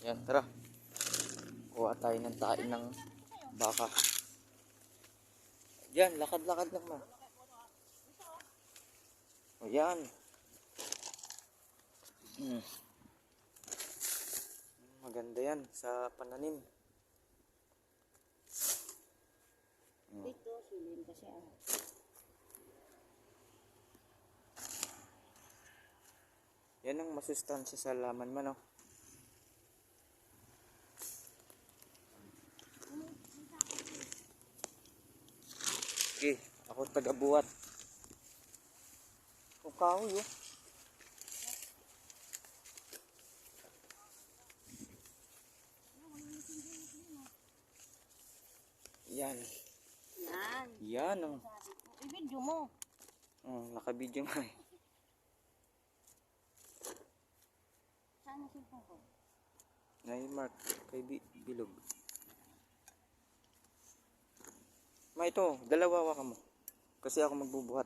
Yan, tara. Kuha tayo ng tain ng baka. Yan, lakad-lakad lang ma. O yan. Maganda yan sa pananim. Dito, silin kasi Yan ang masustansya sa laman man, no? Okay, ako taga-buhat. O kahoy, oh. Yan. yan. Yan ang I-video mo. nakabidyo nga eh. Saan ang cellphone ko? Mark kay Bilog. Ma, ito, dalawa ka mo. Kasi ako magbubuhat.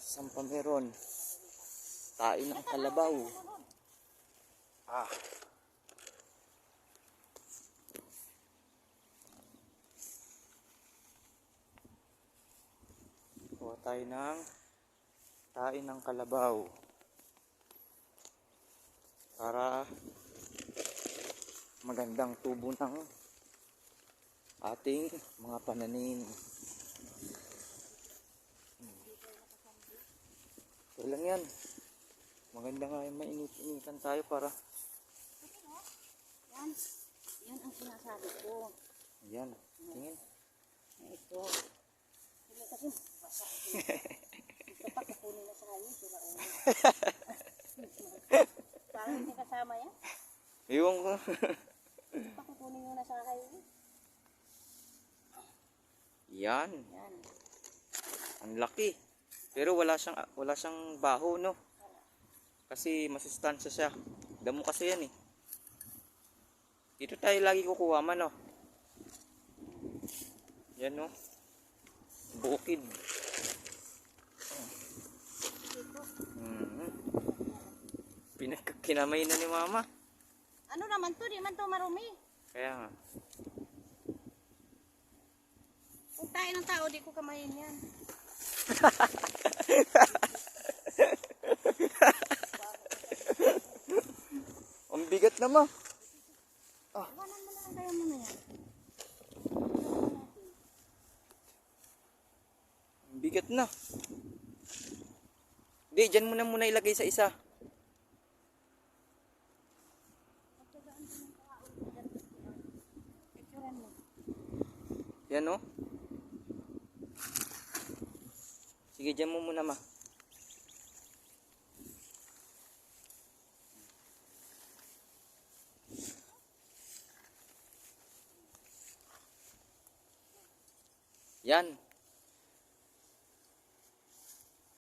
Saan pa meron? Tain ng kalabaw. Kuha tayo ng tain ng kalabaw. Para magandang tubo ng ating mga pananim. Ito lang yan. Maganda nga yung mainit-initan tayo para Yan. Yan ang sinasabi ko. yan, tingin. Ito. Hindi kasi basa. Ito pa kukunin na sa kanya. Parang hindi kasama yan. Iwan ko. Ito pa kukunin nyo na sa kanya. Yan. Yan. Ang laki. Pero wala siyang baho, no? Kasi masustansya siya. Damo kasi yan eh. Dito tayo lagi kukuha man, no? Yan, no? Bukid. Pinagkakinamay na ni mama. Ano naman to? Di man to marumi. Kaya nga. Kung tayo ng tao, di ko kamayin yan. Ang bigat na ma. Iwanan mo na lang tayo muna yan. Ang bigat na. Hindi, dyan mo na muna ilagay sa isa. Picturean mo. Yan, no? Sige, dyan mo muna ma. Yan.